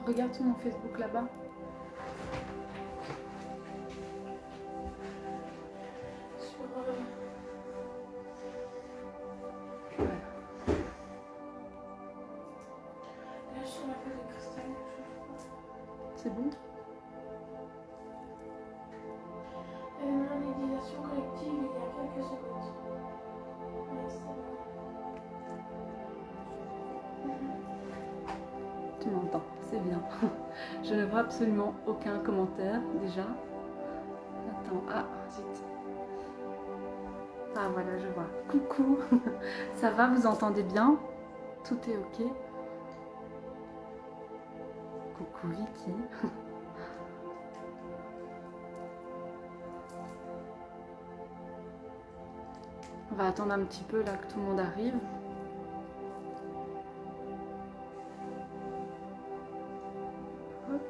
Regarde sur mon Facebook là-bas. Voilà. Là, sur la feuille de cristal, C'est bon? une méditation collective il y a quelques secondes. Ouais, c'est bon. Tu m'entends, c'est bien. Je ne vois absolument aucun commentaire déjà. Attends, ah, zut. Ah voilà, je vois. Coucou. Ça va, vous entendez bien? Tout est ok? Coucou Vicky. On va attendre un petit peu là que tout le monde arrive. Hop.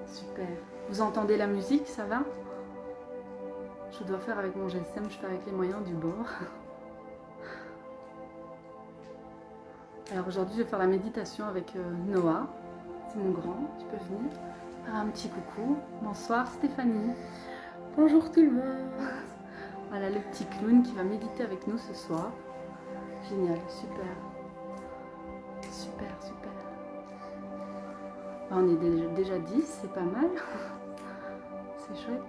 Super. Vous entendez la musique, ça va? Je dois faire avec mon GSM, je fais avec les moyens du bord. Alors aujourd'hui, je vais faire la méditation avec Noah. C'est mon grand, tu peux venir. Faire un petit coucou. Bonsoir Stéphanie. Bonjour tout le monde. Voilà le petit clown qui va méditer avec nous ce soir. Génial, super. Super, super. On est déjà 10, c'est pas mal. C'est chouette.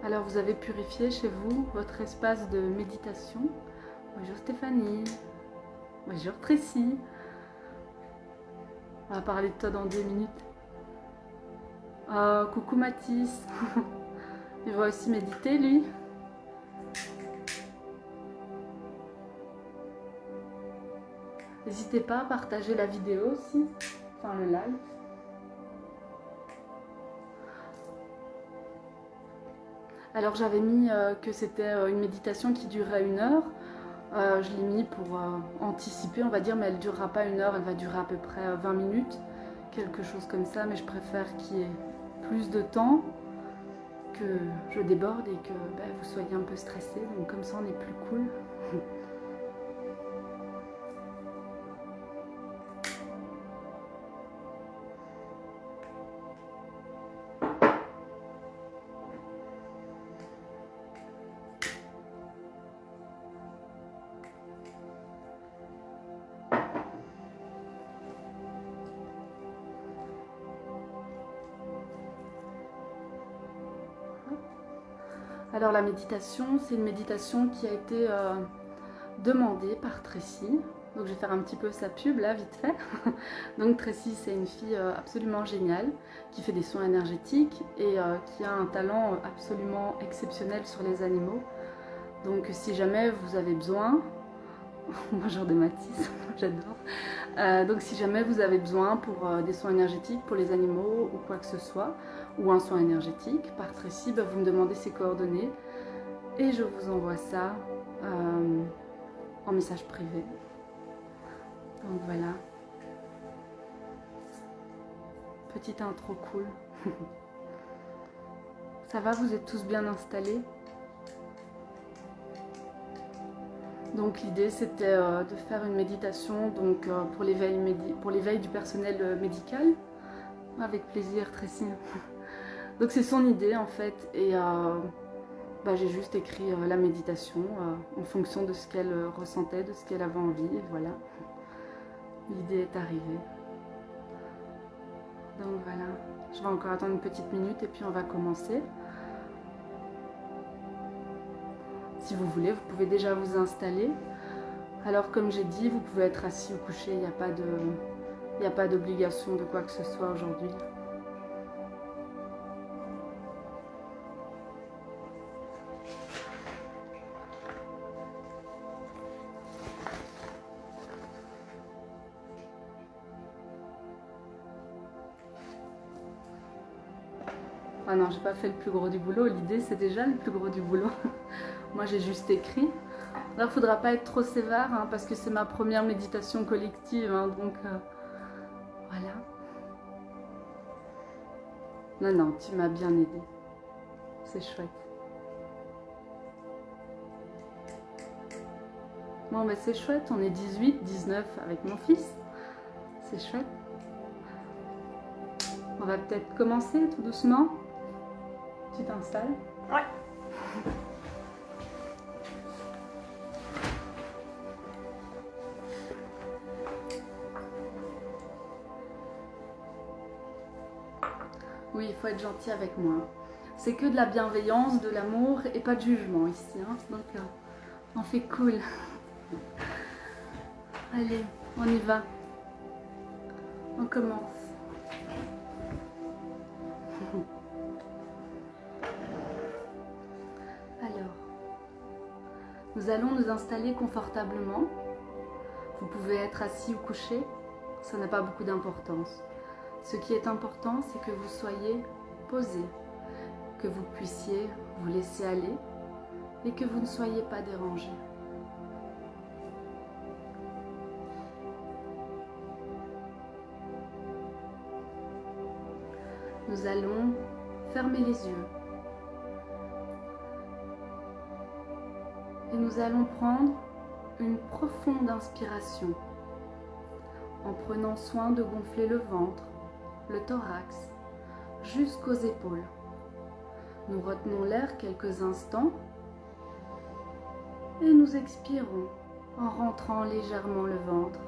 Alors vous avez purifié chez vous votre espace de méditation. Bonjour Stéphanie. Bonjour Tracy. On va parler de toi dans 2 minutes. Oh, coucou Mathis. Il va aussi méditer lui. N'hésitez pas à partager la vidéo aussi, enfin le live. Alors j'avais mis que c'était une méditation qui durerait 1 heure. Je l'ai mis pour anticiper, on va dire, mais elle ne durera pas 1 heure, elle va durer à peu près 20 minutes, quelque chose comme ça, mais je préfère qu'il y ait plus de temps, que je déborde et que vous soyez un peu stressés, donc comme ça on est plus cool. Alors la méditation, c'est une méditation qui a été demandée par Tracy. Donc je vais faire un petit peu sa pub là, vite fait. Donc Tracy, c'est une fille absolument géniale, qui fait des soins énergétiques et qui a un talent absolument exceptionnel sur les animaux. Donc si jamais vous avez besoin, bonjour de Mathis, j'adore. Donc si jamais vous avez besoin pour des soins énergétiques pour les animaux ou quoi que ce soit, ou un soin énergétique par Tracy, vous me demandez ses coordonnées et je vous envoie ça en message privé. Donc voilà. Petite intro cool. Ça va, vous êtes tous bien installés? Donc l'idée c'était de faire une méditation donc, pour l'éveil du personnel médical. Avec plaisir Tracy. Donc c'est son idée en fait et j'ai juste écrit la méditation en fonction de ce qu'elle ressentait, de ce qu'elle avait envie et voilà. L'idée est arrivée. Donc voilà, je vais encore attendre une petite minute et puis on va commencer. Si vous voulez, vous pouvez déjà vous installer. Alors comme j'ai dit, vous pouvez être assis ou couché, il n'y a pas d'obligation de quoi que ce soit aujourd'hui. Ah non, j'ai pas fait le plus gros du boulot, l'idée c'est déjà le plus gros du boulot. Moi j'ai juste écrit. Alors il faudra pas être trop sévère hein, parce que c'est ma première méditation collective, hein, donc voilà. Non, tu m'as bien aidé. C'est chouette. Bon c'est chouette, on est 18, 19 avec mon fils. C'est chouette. On va peut-être commencer tout doucement. Tu t'installes? Ouais. Oui, il faut être gentil avec moi. C'est que de la bienveillance, de l'amour et pas de jugement ici. Hein. Donc, on fait cool. Allez, on y va. On commence. Alors, nous allons nous installer confortablement. Vous pouvez être assis ou couché, ça n'a pas beaucoup d'importance. Ce qui est important, c'est que vous soyez posé, que vous puissiez vous laisser aller et que vous ne soyez pas dérangé. Nous allons fermer les yeux et nous allons prendre une profonde inspiration en prenant soin de gonfler le ventre, le thorax, jusqu'aux épaules. Nous retenons l'air quelques instants et nous expirons en rentrant légèrement le ventre.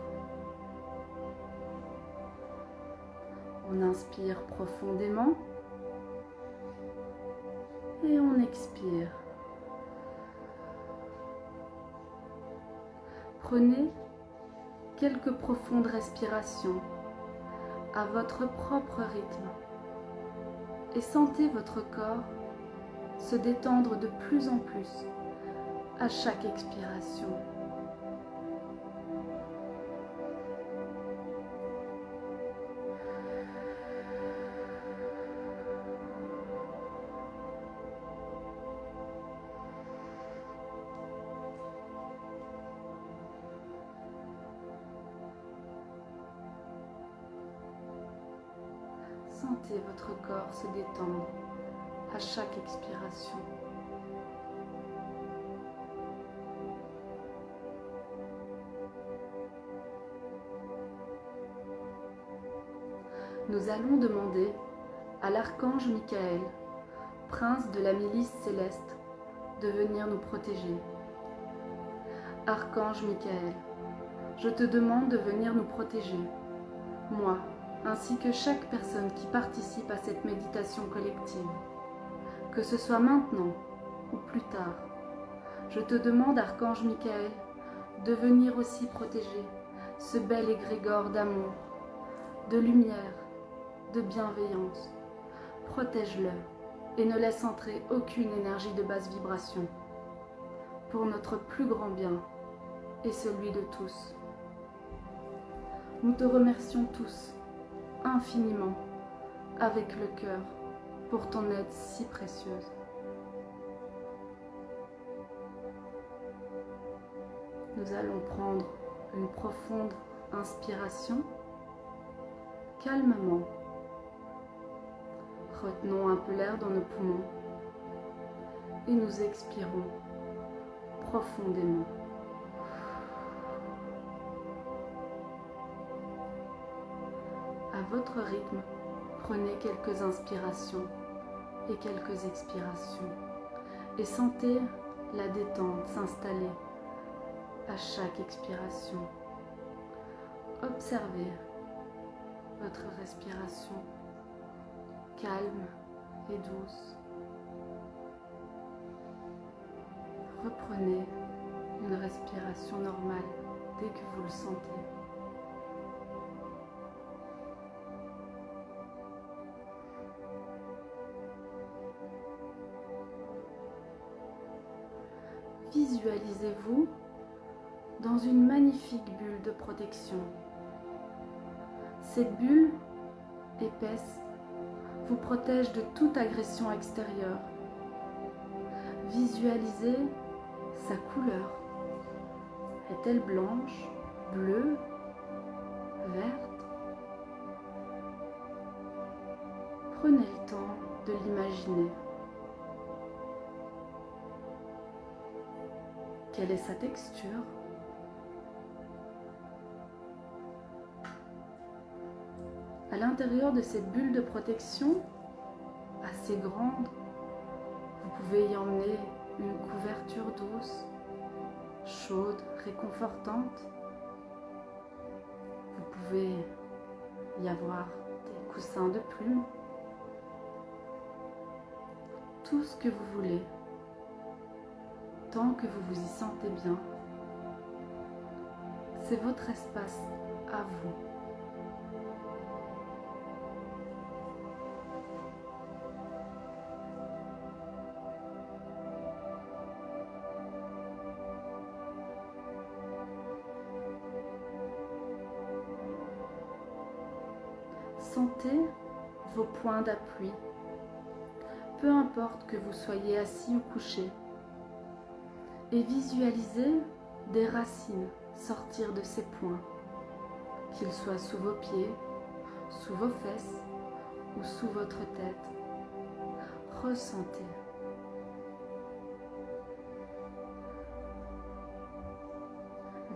On inspire profondément et on expire. Prenez quelques profondes respirations à votre propre rythme et sentez votre corps se détendre de plus en plus à chaque expiration. Sentez votre corps se détendre à chaque expiration. Nous allons demander à l'archange Michael, prince de la milice céleste, de venir nous protéger. Archange Michael, je te demande de venir nous protéger, moi, ainsi que chaque personne qui participe à cette méditation collective. Que ce soit maintenant ou plus tard, je te demande, Archange Michael, de venir aussi protéger ce bel égrégore d'amour, de lumière, de bienveillance. Protège-le et ne laisse entrer aucune énergie de basse vibration, pour notre plus grand bien et celui de tous. Nous te remercions tous infiniment, avec le cœur, pour ton aide si précieuse. Nous allons prendre une profonde inspiration, calmement. Retenons un peu l'air dans nos poumons et nous expirons profondément. À votre rythme, prenez quelques inspirations et quelques expirations et sentez la détente s'installer à chaque expiration. Observez votre respiration calme et douce. Reprenez une respiration normale dès que vous le sentez. Visualisez-vous dans une magnifique bulle de protection. Cette bulle épaisse vous protège de toute agression extérieure. Visualisez sa couleur. Est-elle blanche, bleue, verte? Prenez le temps de l'imaginer. Quelle est sa texture? À l'intérieur de cette bulle de protection, assez grande, vous pouvez y emmener une couverture douce, chaude, réconfortante. Vous pouvez y avoir des coussins de plumes, tout ce que vous voulez, tant que vous vous y sentez bien. C'est votre espace à vous. Sentez vos points d'appui, peu importe que vous soyez assis ou couché, et visualisez des racines sortir de ces points, qu'ils soient sous vos pieds, sous vos fesses ou sous votre tête. Ressentez.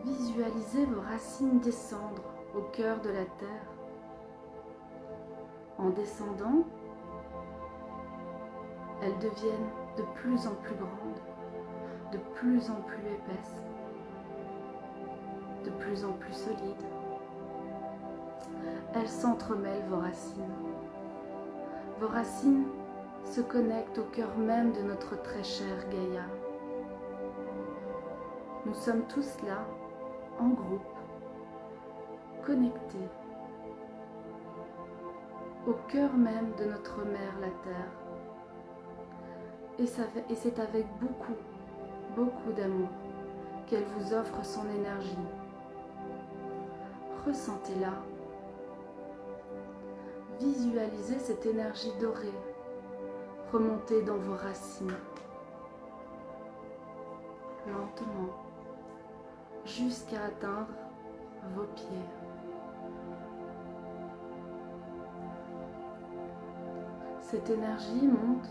Visualisez vos racines descendre au cœur de la terre. En descendant, elles deviennent de plus en plus grandes, de plus en plus épaisses, de plus en plus solides. Elles s'entremêlent vos racines. Vos racines se connectent au cœur même de notre très chère Gaïa. Nous sommes tous là, en groupe, connectés au cœur même de notre mère, la Terre. Et c'est avec beaucoup, beaucoup d'amour qu'elle vous offre son énergie. Ressentez-la. Visualisez cette énergie dorée remonter dans vos racines, lentement, jusqu'à atteindre vos pieds. Cette énergie monte,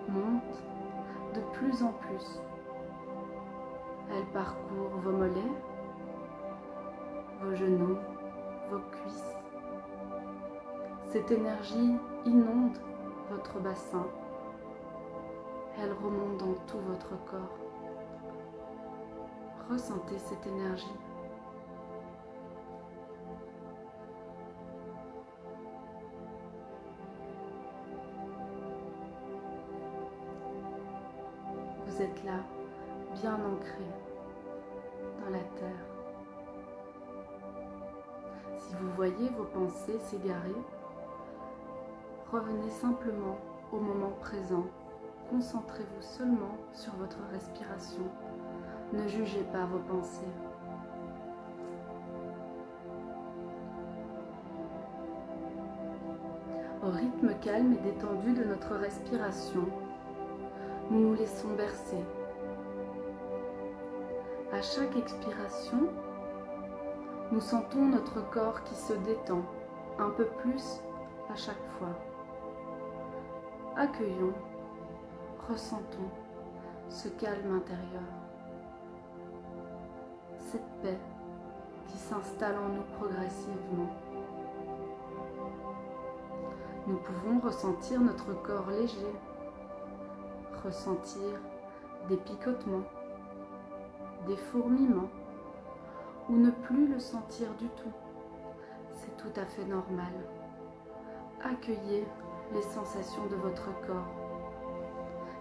monte de plus en plus. Elle parcourt vos mollets, vos genoux, vos cuisses. Cette énergie inonde votre bassin. Elle remonte dans tout votre corps. Ressentez cette énergie. Vous êtes là, bien ancré dans la terre. Si vous voyez vos pensées s'égarer, revenez simplement au moment présent. Concentrez-vous seulement sur votre respiration. Ne jugez pas vos pensées. Au rythme calme et détendu de notre respiration, nous nous laissons bercer. À chaque expiration, nous sentons notre corps qui se détend un peu plus à chaque fois. Accueillons, ressentons ce calme intérieur, cette paix qui s'installe en nous progressivement. Nous pouvons ressentir notre corps léger, ressentir des picotements, des fourmillements, ou ne plus le sentir du tout. C'est tout à fait normal. Accueillez les sensations de votre corps.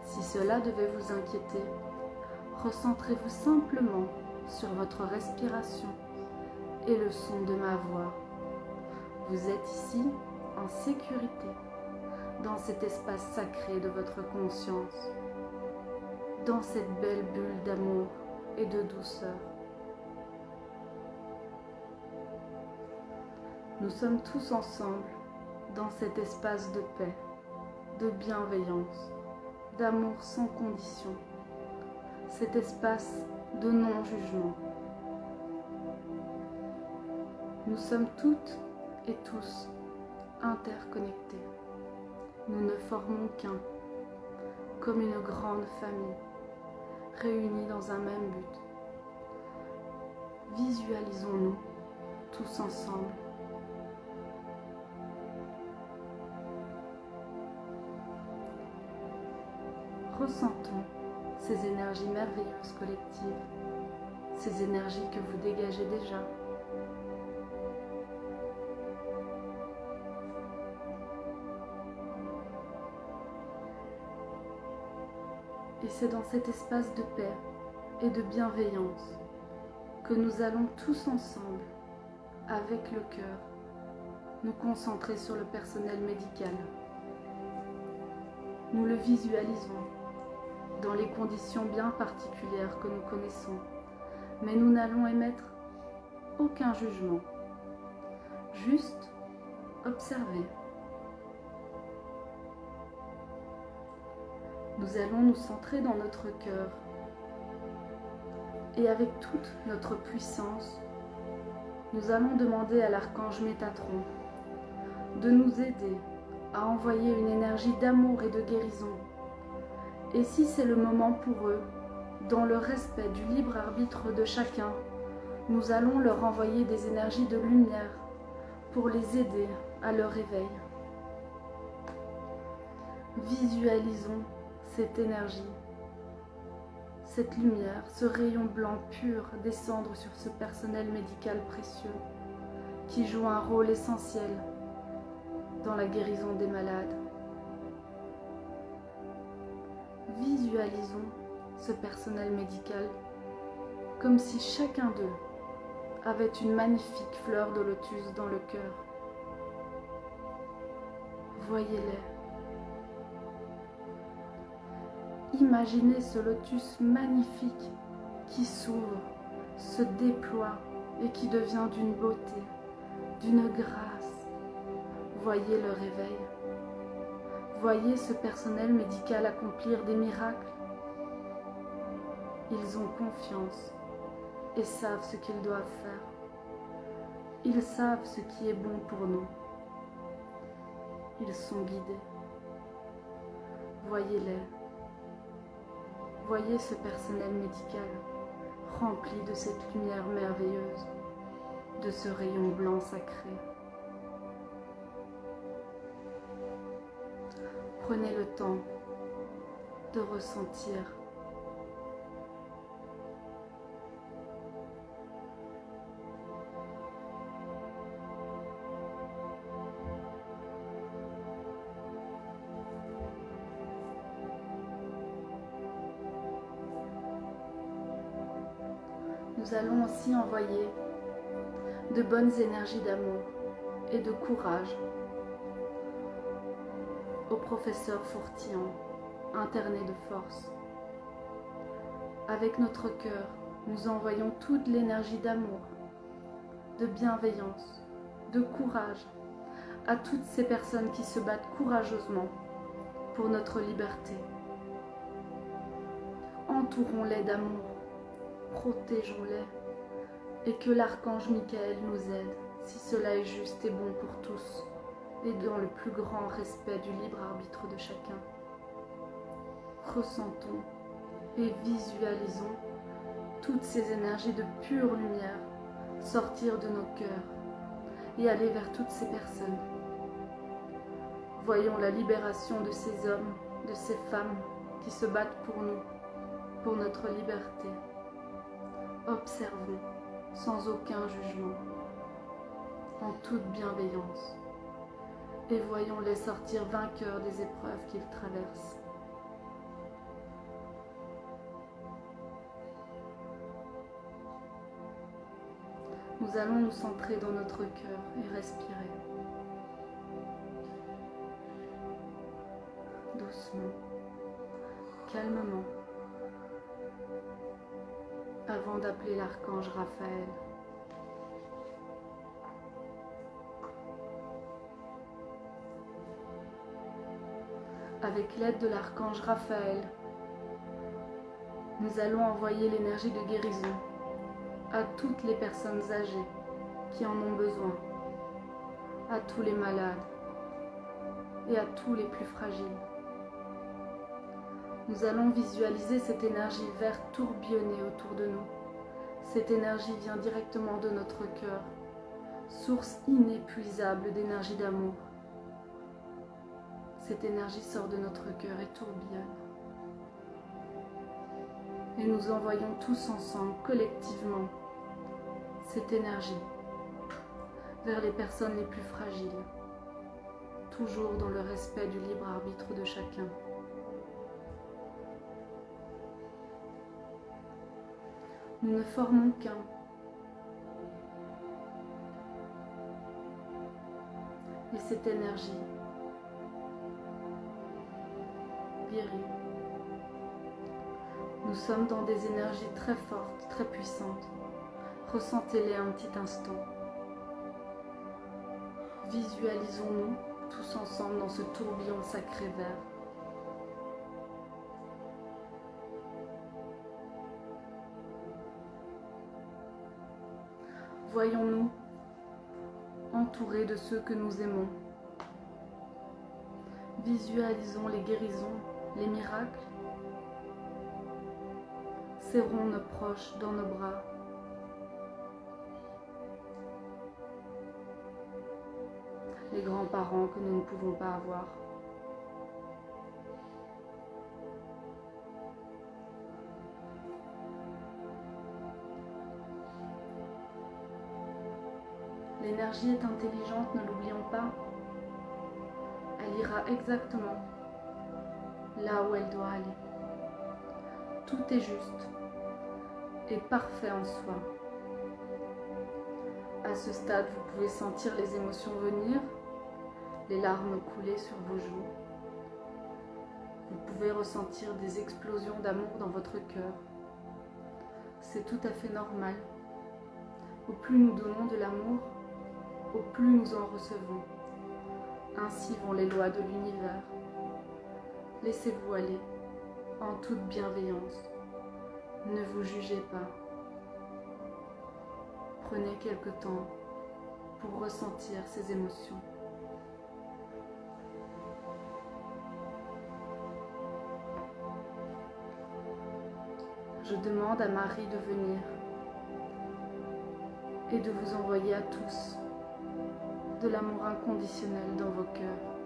Si cela devait vous inquiéter, recentrez-vous simplement sur votre respiration et le son de ma voix. Vous êtes ici en sécurité, dans cet espace sacré de votre conscience, dans cette belle bulle d'amour et de douceur. Nous sommes tous ensemble dans cet espace de paix, de bienveillance, d'amour sans condition, cet espace de non-jugement. Nous sommes toutes et tous interconnectés. Nous ne formons qu'un, comme une grande famille, réunis dans un même but. Visualisons-nous tous ensemble. Ressentons ces énergies merveilleuses collectives, ces énergies que vous dégagez déjà. Et c'est dans cet espace de paix et de bienveillance que nous allons tous ensemble, avec le cœur, nous concentrer sur le personnel médical. Nous le visualisons dans les conditions bien particulières que nous connaissons, mais nous n'allons émettre aucun jugement, juste observer. Nous allons nous centrer dans notre cœur et avec toute notre puissance, nous allons demander à l'archange Métatron de nous aider à envoyer une énergie d'amour et de guérison. Et si c'est le moment pour eux, dans le respect du libre arbitre de chacun, nous allons leur envoyer des énergies de lumière pour les aider à leur réveil. Visualisons cette énergie, cette lumière, ce rayon blanc pur descendre sur ce personnel médical précieux qui joue un rôle essentiel dans la guérison des malades. Visualisons ce personnel médical comme si chacun d'eux avait une magnifique fleur de lotus dans le cœur. Voyez-les. Imaginez ce lotus magnifique qui s'ouvre, se déploie et qui devient d'une beauté, d'une grâce. Voyez le réveil. Voyez ce personnel médical accomplir des miracles. Ils ont confiance et savent ce qu'ils doivent faire. Ils savent ce qui est bon pour nous. Ils sont guidés. Voyez-les. Voyez ce personnel médical rempli de cette lumière merveilleuse, de ce rayon blanc sacré. Prenez le temps de ressentir. Nous allons aussi envoyer de bonnes énergies d'amour et de courage au professeur Fourtillan, interné de force. Avec notre cœur, nous envoyons toute l'énergie d'amour, de bienveillance, de courage à toutes ces personnes qui se battent courageusement pour notre liberté. Entourons-les d'amour, protégeons-les et que l'archange Michael nous aide si cela est juste et bon pour tous et dans le plus grand respect du libre arbitre de chacun. Ressentons et visualisons toutes ces énergies de pure lumière sortir de nos cœurs et aller vers toutes ces personnes. Voyons la libération de ces hommes, de ces femmes qui se battent pour nous, pour notre liberté. Observons sans aucun jugement, en toute bienveillance, et voyons-les sortir vainqueurs des épreuves qu'ils traversent. Nous allons nous centrer dans notre cœur et respirer. Doucement, calmement, avant d'appeler l'archange Raphaël. Avec l'aide de l'archange Raphaël, nous allons envoyer l'énergie de guérison à toutes les personnes âgées qui en ont besoin, à tous les malades et à tous les plus fragiles. Nous allons visualiser cette énergie verte tourbillonner autour de nous. Cette énergie vient directement de notre cœur, source inépuisable d'énergie d'amour. Cette énergie sort de notre cœur et tourbillonne. Et nous envoyons tous ensemble, collectivement, cette énergie vers les personnes les plus fragiles, toujours dans le respect du libre arbitre de chacun. Nous ne formons qu'un. Et cette énergie guérit. Nous sommes dans des énergies très fortes, très puissantes. Ressentez-les un petit instant. Visualisons-nous tous ensemble dans ce tourbillon sacré vert. Voyons-nous entourés de ceux que nous aimons. Visualisons les guérisons, les miracles. Serrons nos proches dans nos bras. Les grands-parents que nous ne pouvons pas avoir. L'énergie est intelligente, ne l'oublions pas. Elle ira exactement là où elle doit aller. Tout est juste et parfait en soi. À ce stade, vous pouvez sentir les émotions venir, les larmes couler sur vos joues. Vous pouvez ressentir des explosions d'amour dans votre cœur. C'est tout à fait normal. Au plus nous donnons de l'amour, au plus nous en recevons. Ainsi vont les lois de l'univers. Laissez-vous aller en toute bienveillance. Ne vous jugez pas. Prenez quelque temps pour ressentir ces émotions. Je demande à Marie de venir et de vous envoyer à tous de l'amour inconditionnel dans vos cœurs.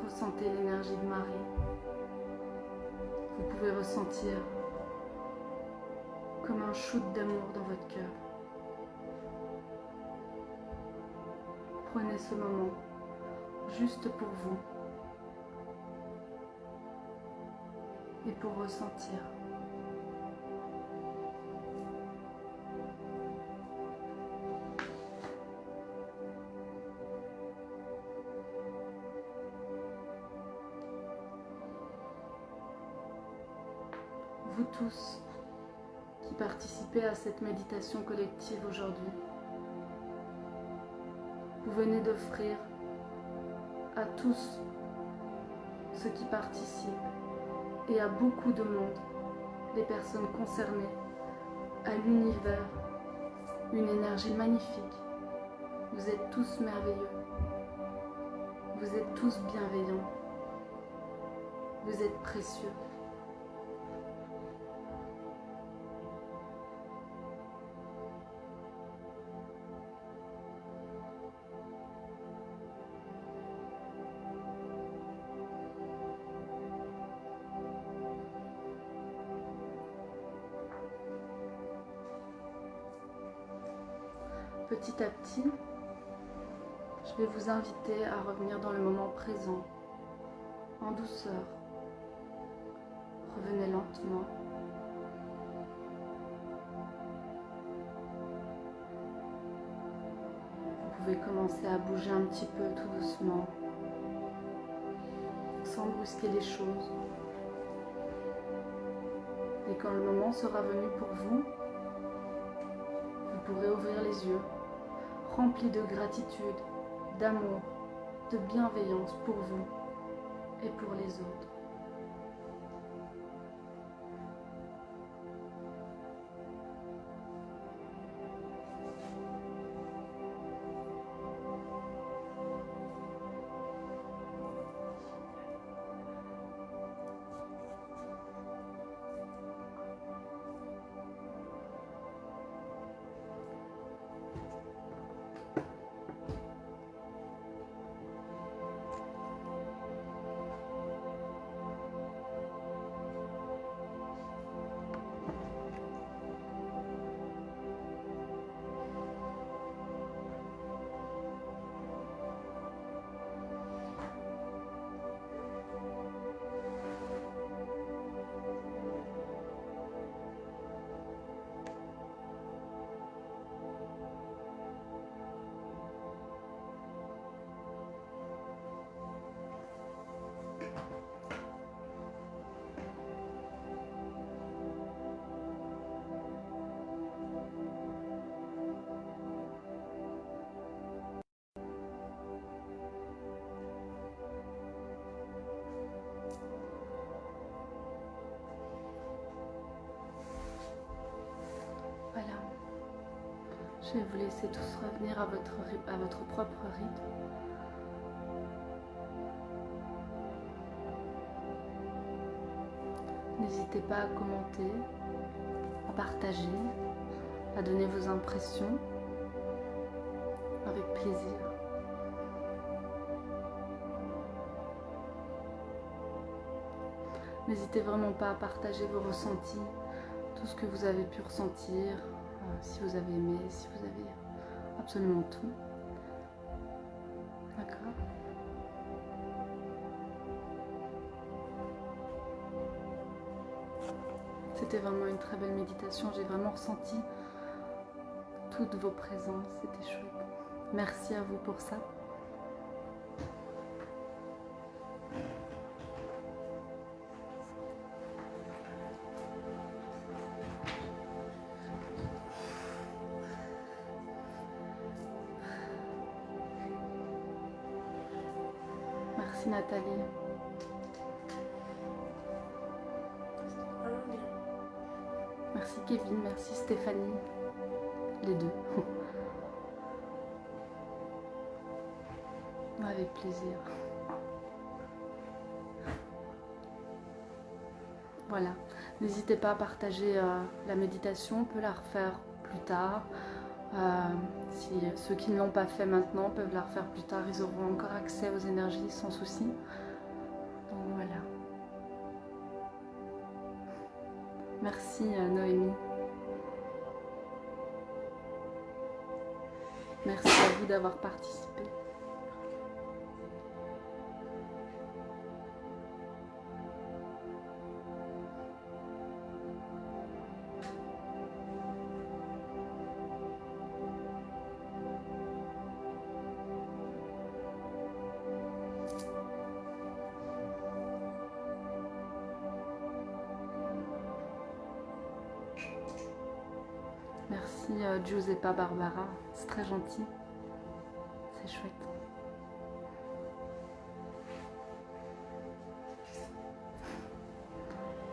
Ressentez l'énergie de Marie. Vous pouvez ressentir comme un shoot d'amour dans votre cœur. Prenez ce moment juste pour vous et pour ressentir. Vous tous qui participez à cette méditation collective aujourd'hui, vous venez d'offrir à tous ceux qui participent et à beaucoup de monde, les personnes concernées, à l'univers, une énergie magnifique. Vous êtes tous merveilleux. Vous êtes tous bienveillants. Vous êtes précieux. Petit à petit, je vais vous inviter à revenir dans le moment présent, en douceur. Revenez lentement. Vous pouvez commencer à bouger un petit peu tout doucement, sans brusquer les choses. Et quand le moment sera venu pour vous, vous pourrez ouvrir les yeux, remplis de gratitude, d'amour, de bienveillance pour vous et pour les autres. Je vais vous laisser tous revenir à votre propre rythme. N'hésitez pas à commenter, à partager, à donner vos impressions avec plaisir. N'hésitez vraiment pas à partager vos ressentis, tout ce que vous avez pu ressentir, si vous avez aimé, si vous avez absolument tout. D'accord ? C'était vraiment une très belle méditation, j'ai vraiment ressenti toutes vos présences, c'était chouette. Merci à vous pour ça. Merci Nathalie. Merci Kevin, merci Stéphanie. Les deux. Avec plaisir. Voilà. N'hésitez pas à partager la méditation, on peut la refaire plus tard. Si ceux qui ne l'ont pas fait maintenant peuvent la refaire plus tard, ils auront encore accès aux énergies sans souci. Donc voilà. Merci Noémie. Merci à vous d'avoir participé. Merci Giuseppa Barbara, c'est très gentil, c'est chouette.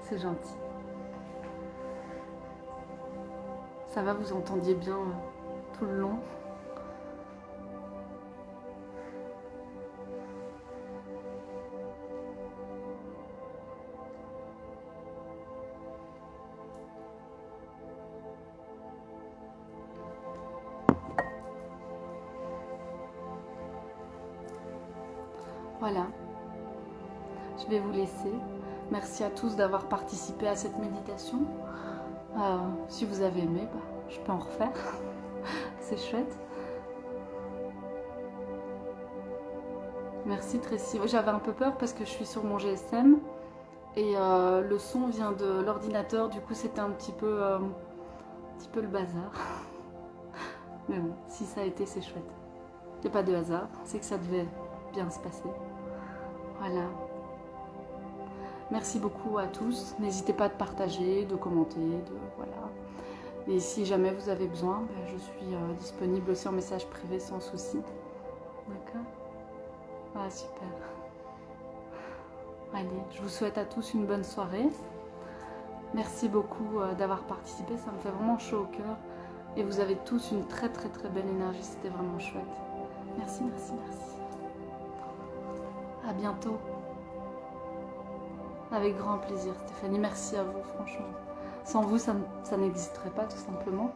C'est gentil. Ça va, vous entendiez bien tout le long. Voilà, je vais vous laisser. Merci à tous d'avoir participé à cette méditation. Si vous avez aimé, je peux en refaire. C'est chouette. Merci Tracy. J'avais un peu peur parce que je suis sur mon GSM et le son vient de l'ordinateur. Du coup, c'était un petit peu le bazar. Mais bon, si ça a été, c'est chouette. Il n'y a pas de hasard, c'est que ça devait bien se passer. Voilà. Merci beaucoup à tous. N'hésitez pas à partager, de commenter, voilà. Et si jamais vous avez besoin, je suis disponible aussi en message privé sans souci. D'accord ? Ah, super. Allez, je vous souhaite à tous une bonne soirée. Merci beaucoup d'avoir participé, ça me fait vraiment chaud au cœur. Et vous avez tous une très très très belle énergie, c'était vraiment chouette. Merci, merci, merci. À bientôt. Avec grand plaisir Stéphanie, merci à vous franchement. Sans vous, ça n'existerait pas tout simplement.